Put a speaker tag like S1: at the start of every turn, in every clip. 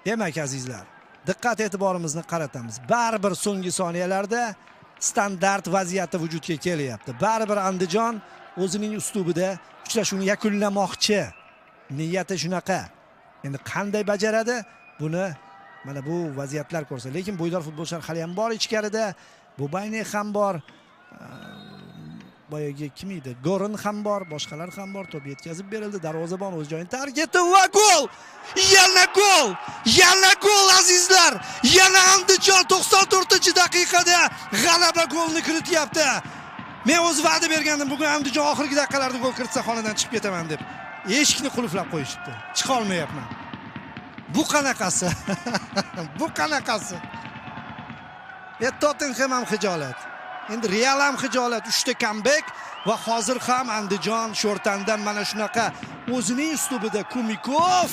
S1: Demak azizlar, diqqat e'tiborimizni qaratamiz. Baribir so'nggi soniyalarda standart vaziyati vujudga kelyapti. Baribir Andijon o'zining uslubida uchrashuvni yakunlamoqchi. Niyati shunaqa. Endi qanday bajaradi? Buni mana bu vaziyatlar ko'rsa. Lekin bo'ydor futbolchilar hali ham bor ichkarida. Bubayne ham bor. Boyagi kim edi? Gorin ham bor, boshqalar ham bor. To'p yetkazib berildi. Darvozabon o'z joyini tark etdi va gol! Yana gol! Yana gol azizlar! Yana Andijon 94-daqiqada g'alaba golni kirityapti. Men o'z va'da bergandim, bugun Andijon oxirgi daqiqalarda gol kiritsa xonadan chiqib ketaman deb. Eshikni qulflab qo'yishibdi. Chiqa olmayapman. Bu qanaqasi? Bu qanaqasi? Tottenham ham xijolat. Endi Real ham xijolat. 3 ta comeback va hozir ham Andijon sho'rtandan mana shunaqa o'zining uslubida Kumikov.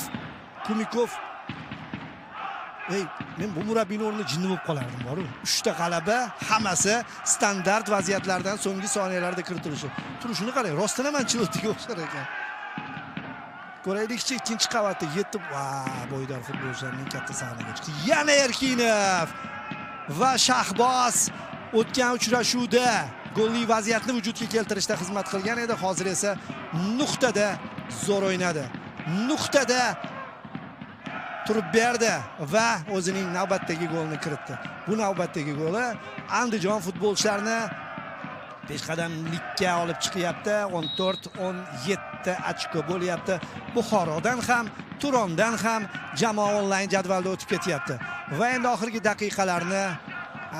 S1: Men bu murabbiyning o'rnida jinni bo'lib qolardim, boru. 3 ta g'alaba, hammasi standart vaziyatlardan so'nggi soniyalarda kiritilishi. Turishini qarang, rostdan ham Ancelottiga o'xshar ekan. Ko'raylikchi, ikkinchi qavatda yetib, va bo'ydor futbolchilarning katta sahnaga chiqdi. Yana Erkinov va Shahboz o'tgan uchrashuvda golli vaziyatni vujudga keltirishda xizmat qilgan edi. Hozir esa nuqtada zo'r o'ynadi. Nuqtada turib berdi va o'zining navbatdagi golni kiritdi. Bu navbatdagi goli Andijon futbolchilarini peshqadamlikka olib chiqyapti. 14-17 ochko bo'lyapti. Buxorodan ham, Turondan ham jamoa onlayn jadvalda o'tib ketyapti. Va endi oxirgi daqiqalarni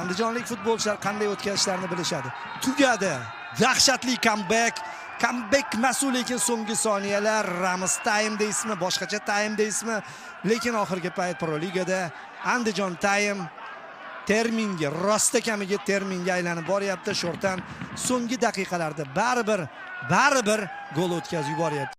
S1: andijonlik futbolchilar qanday o'tkazishlarini bilishadi. Tugadi. Dahshatli comeback. Comeback mas'ul, lekin so'nggi soniyalar Ramos time deysizmi, boshqacha time deysizmi? Lekin oxirgi payt Pro Ligada Andijon time terminga, rosta kamiga terminga aylanib boryapti. Sho'rtan so'nggi daqiqalarda baribir gol o'tkazib yuboryapti.